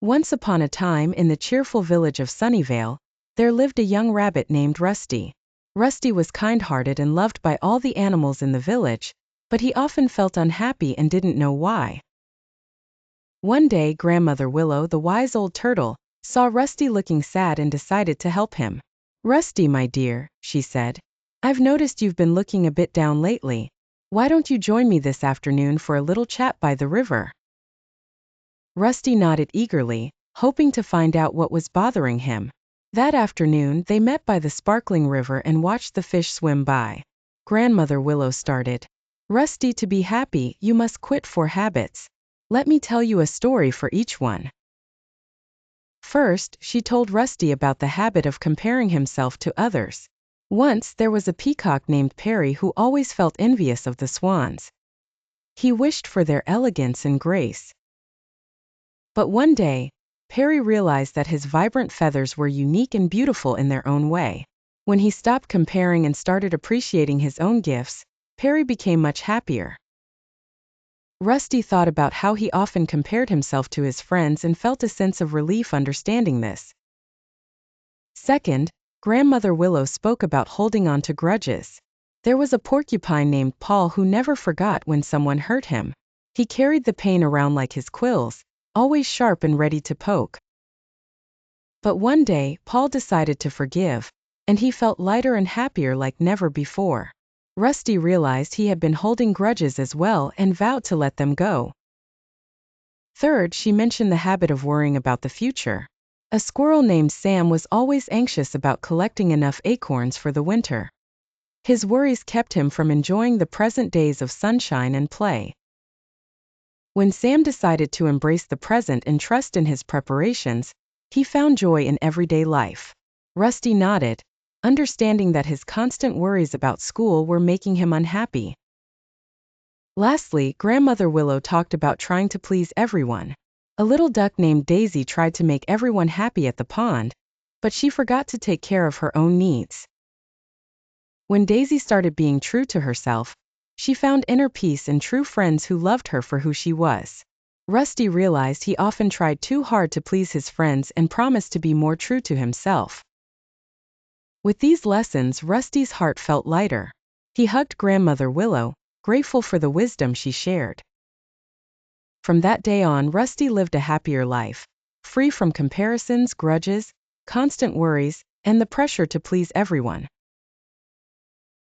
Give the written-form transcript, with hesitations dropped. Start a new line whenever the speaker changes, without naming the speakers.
Once upon a time in the cheerful village of Sunnyvale, there lived a young rabbit named Rusty. Rusty was kind-hearted and loved by all the animals in the village, but he often felt unhappy and didn't know why. One day, Grandmother Willow, the wise old turtle, saw Rusty looking sad and decided to help him. "Rusty, my dear," she said, "I've noticed you've been looking a bit down lately. Why don't you join me this afternoon for a little chat by the river?" Rusty nodded eagerly, hoping to find out what was bothering him. That afternoon, they met by the sparkling river and watched the fish swim by. Grandmother Willow started. "Rusty, to be happy, you must quit 4 habits. Let me tell you a story for each one." First, she told Rusty about the habit of comparing himself to others. Once, there was a peacock named Perry who always felt envious of the swans. He wished for their elegance and grace. But one day, Perry realized that his vibrant feathers were unique and beautiful in their own way. When he stopped comparing and started appreciating his own gifts, Perry became much happier. Rusty thought about how he often compared himself to his friends and felt a sense of relief understanding this. Second, Grandmother Willow spoke about holding on to grudges. There was a porcupine named Paul who never forgot when someone hurt him. He carried the pain around like his quills, always sharp and ready to poke. But one day, Paul decided to forgive, and he felt lighter and happier like never before. Rusty realized he had been holding grudges as well and vowed to let them go. Third, she mentioned the habit of worrying about the future. A squirrel named Sam was always anxious about collecting enough acorns for the winter. His worries kept him from enjoying the present days of sunshine and play. When Sam decided to embrace the present and trust in his preparations, he found joy in everyday life. Rusty nodded, understanding that his constant worries about school were making him unhappy. Lastly, Grandmother Willow talked about trying to please everyone. A little duck named Daisy tried to make everyone happy at the pond, but she forgot to take care of her own needs. When Daisy started being true to herself, she found inner peace and true friends who loved her for who she was. Rusty realized he often tried too hard to please his friends and promised to be more true to himself. With these lessons, Rusty's heart felt lighter. He hugged Grandmother Willow, grateful for the wisdom she shared. From that day on, Rusty lived a happier life, free from comparisons, grudges, constant worries, and the pressure to please everyone.